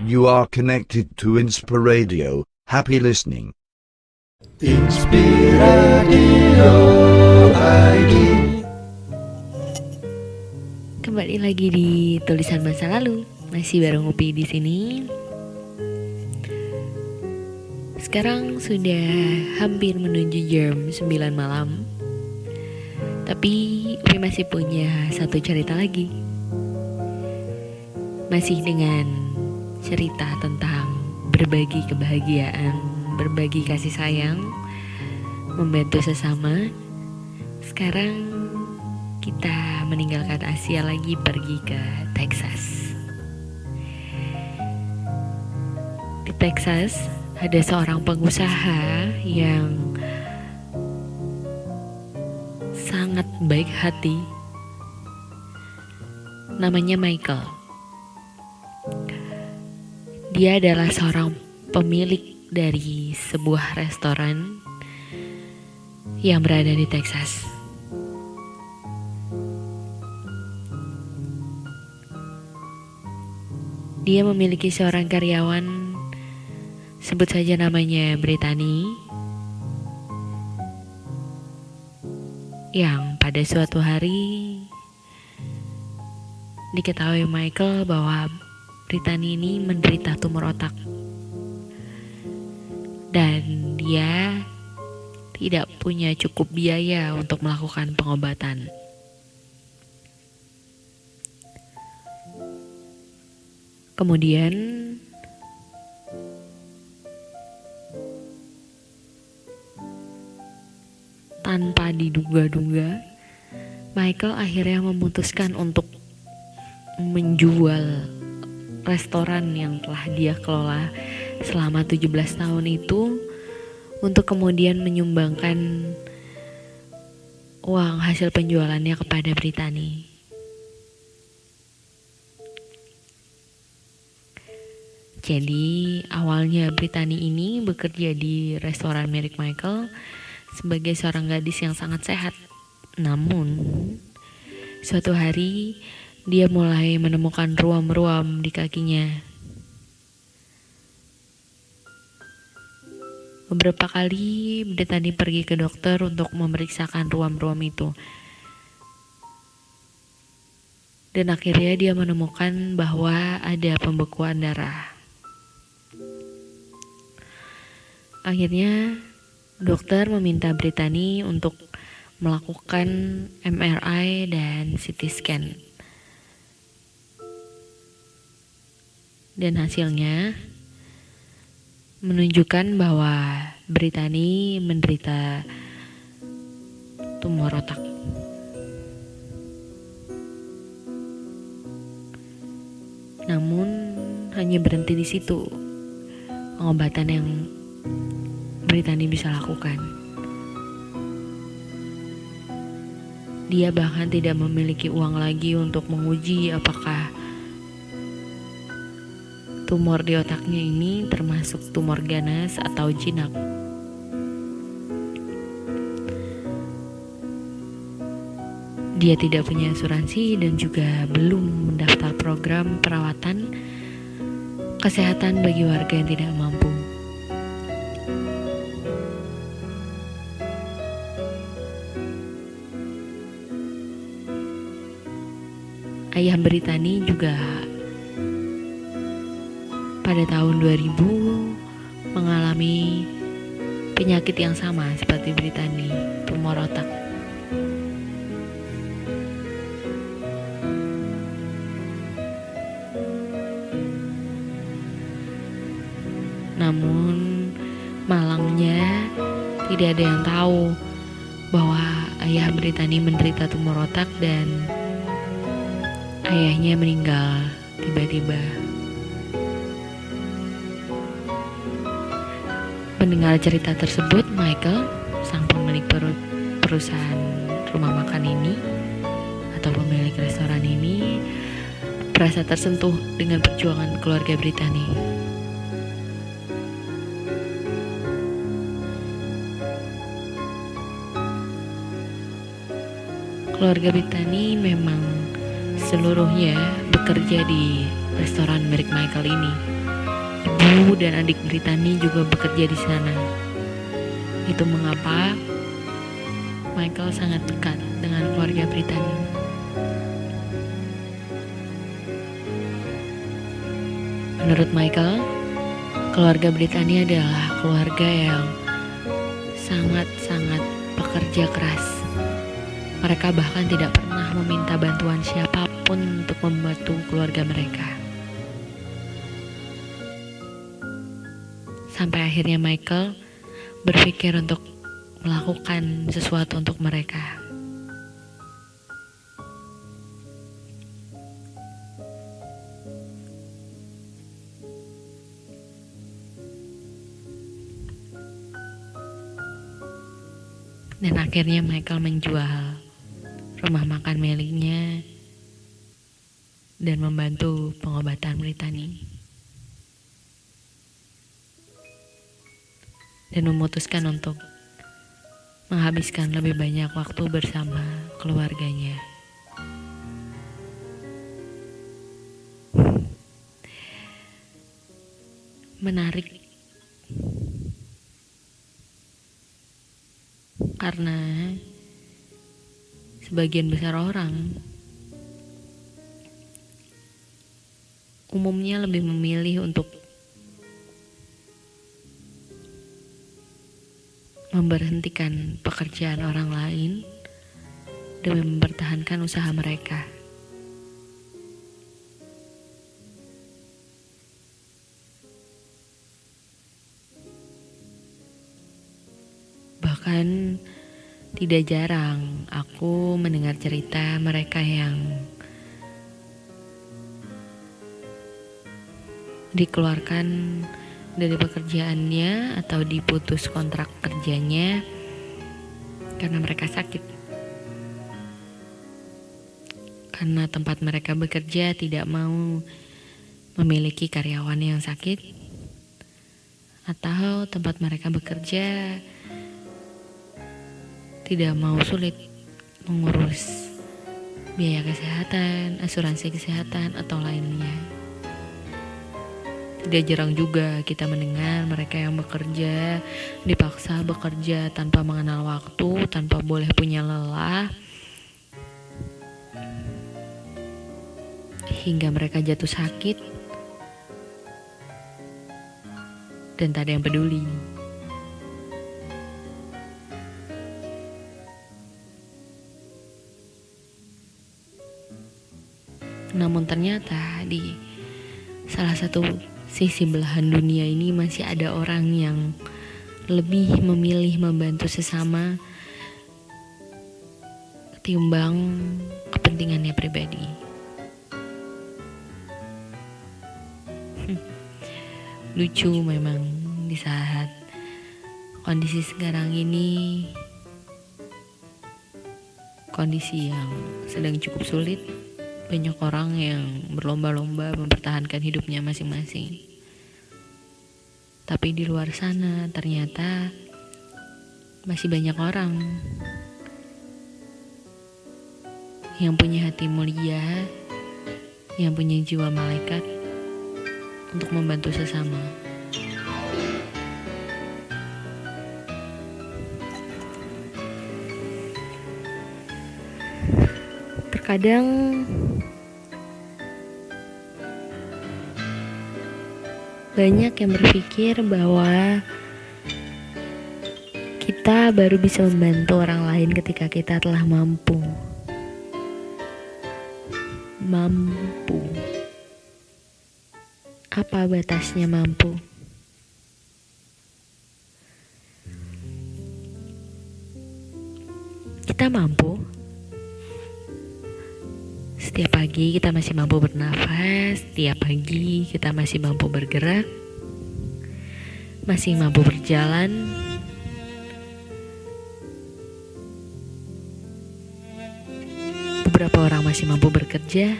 You are connected to Inspiradio. Happy listening. Inspiradio ID. Kembali lagi di tulisan masa lalu. Masih bareng Upi di sini. Sekarang sudah hampir menuju jam 9 malam. Tapi Upi masih punya satu cerita lagi. Masih dengan cerita tentang berbagi kebahagiaan, berbagi kasih sayang, membantu sesama. Sekarang kita meninggalkan Asia lagi, pergi ke Texas. Di Texas ada seorang pengusaha yang sangat baik hati. Namanya Michael. Dia adalah seorang pemilik dari sebuah restoran yang berada di Texas. Dia memiliki seorang karyawan, sebut saja namanya Brittany, yang pada suatu hari diketahui Michael bahwa Brittany ini menderita tumor otak dan dia tidak punya cukup biaya untuk melakukan pengobatan. Kemudian tanpa diduga-duga, Michael akhirnya memutuskan untuk menjual restoran yang telah dia kelola selama 17 tahun itu untuk kemudian menyumbangkan uang hasil penjualannya kepada Brittany. Jadi awalnya Brittany ini bekerja di restoran milik Michael sebagai seorang gadis yang sangat sehat. Namun suatu hari dia mulai menemukan ruam-ruam di kakinya. Beberapa kali Brittany pergi ke dokter untuk memeriksakan ruam-ruam itu. Dan akhirnya dia menemukan bahwa ada pembekuan darah. Akhirnya dokter meminta Brittany untuk melakukan MRI dan CT scan. Dan hasilnya menunjukkan bahwa Brittany menderita tumor otak. Namun hanya berhenti di situ pengobatan yang Brittany bisa lakukan. Dia bahkan tidak memiliki uang lagi untuk menguji apakah tumor di otaknya ini termasuk tumor ganas atau jinak. Dia tidak punya asuransi dan juga belum mendaftar program perawatan kesehatan bagi warga yang tidak mampu. Ayah Brittany juga pada tahun 2000 mengalami penyakit yang sama seperti Brittany, tumor otak. Namun malangnya tidak ada yang tahu bahwa ayah Brittany menderita tumor otak dan ayahnya meninggal tiba-tiba. Mendengar cerita tersebut, Michael, sang pemilik perusahaan rumah makan ini atau pemilik restoran ini, merasa tersentuh dengan perjuangan keluarga Brittany. Keluarga Brittany memang seluruhnya bekerja di restoran milik Michael ini. ibu dan adik Brittany juga bekerja di sana. Itu mengapa Michael sangat dekat dengan keluarga Brittany. Menurut Michael, keluarga Brittany adalah keluarga yang sangat-sangat pekerja keras. Mereka bahkan tidak pernah meminta bantuan siapapun untuk membantu keluarga mereka. Sampai akhirnya Michael berpikir untuk melakukan sesuatu untuk mereka. Dan akhirnya Michael menjual rumah makan miliknya dan membantu pengobatan Brittany. Dan memutuskan untuk menghabiskan lebih banyak waktu bersama keluarganya. Menarik karena sebagian besar orang umumnya lebih memilih untuk memberhentikan pekerjaan orang lain demi mempertahankan usaha mereka. Bahkan tidak jarang aku mendengar cerita mereka yang dikeluarkan dari pekerjaannya atau diputus kontrak kerjanya karena mereka sakit. Karena tempat mereka bekerja tidak mau memiliki karyawan yang sakit, atau tempat mereka bekerja tidak mau sulit mengurus biaya kesehatan, asuransi kesehatan, atau lainnya. Tidak jarang juga kita mendengar mereka yang bekerja dipaksa bekerja tanpa mengenal waktu, tanpa boleh punya lelah, hingga mereka jatuh sakit dan tak ada yang peduli. Namun ternyata di salah satu sisi belahan dunia ini masih ada orang yang lebih memilih membantu sesama ketimbang kepentingannya pribadi. Lucu memang di saat kondisi sekarang ini, kondisi yang sedang cukup sulit. Banyak orang yang berlomba-lomba mempertahankan hidupnya masing-masing. Tapi di luar sana ternyata masih banyak orang yang punya hati mulia, yang punya jiwa malaikat untuk membantu sesama. Terkadang banyak yang berpikir bahwa kita baru bisa membantu orang lain ketika kita telah mampu. Mampu. Apa batasnya mampu? Kita mampu. Setiap pagi kita masih mampu bernafas, setiap pagi kita masih mampu bergerak, masih mampu berjalan. Beberapa orang masih mampu bekerja.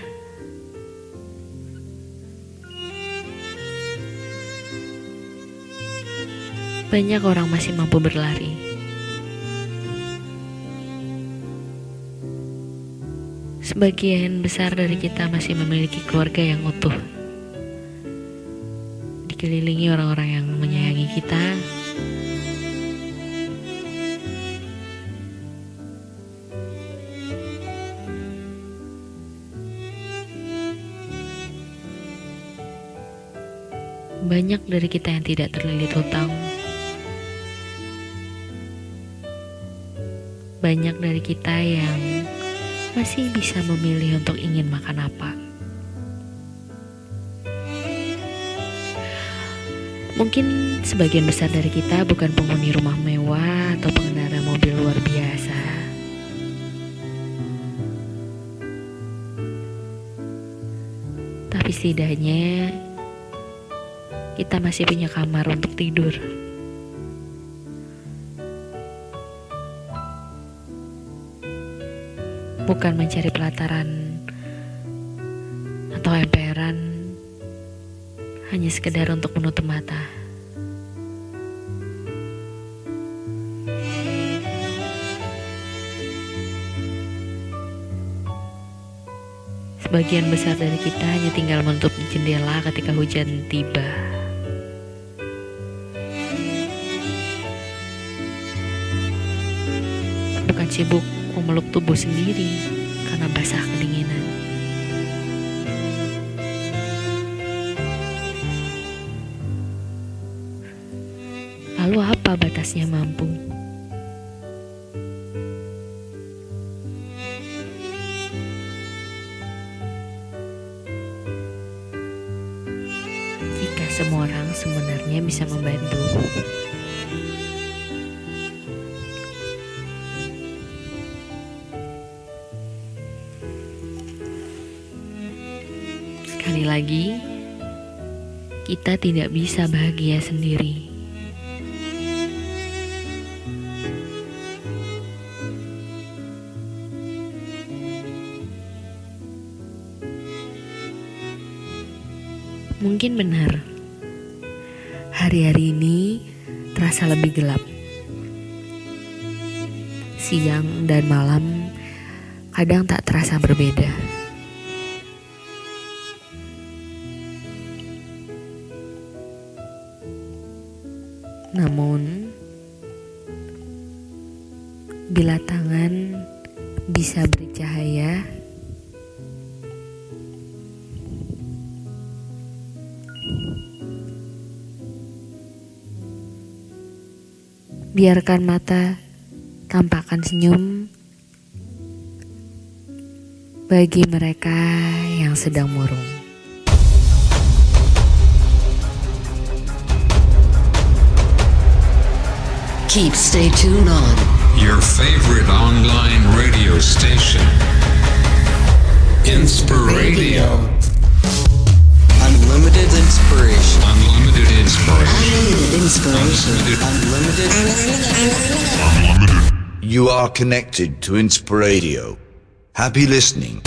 Banyak orang masih mampu berlari. Sebagian besar dari kita masih memiliki keluarga yang utuh. Di dikelilingi orang-orang yang menyayangi kita. Banyak dari kita yang tidak terlilit hutang. Banyak dari kita yang masih bisa memilih untuk ingin makan apa. Mungkin sebagian besar dari kita bukan penghuni rumah mewah atau pengendara mobil luar biasa. Tapi setidaknya kita masih punya kamar untuk tidur. Bukan mencari pelataran atau emperan, hanya sekedar untuk menutup mata. Sebagian besar dari kita hanya tinggal menutup jendela ketika hujan tiba. Bukan sibuk memeluk tubuh sendiri karena basah kedinginan. Lalu apa batasnya mampu? Jika semua orang sebenarnya bisa membantu. Sekali lagi, kita tidak bisa bahagia sendiri. Mungkin benar, hari-hari ini terasa lebih gelap. Siang dan malam kadang tak terasa berbeda. Namun, bila tangan bisa bercahaya, biarkan mata tampakkan senyum bagi mereka yang sedang murung. Stay tuned on your favorite online radio station, Inspiradio. Unlimited inspiration. Unlimited inspiration. Unlimited Inspiration. Unlimited. Unlimited. You are connected to Inspiradio. Happy listening.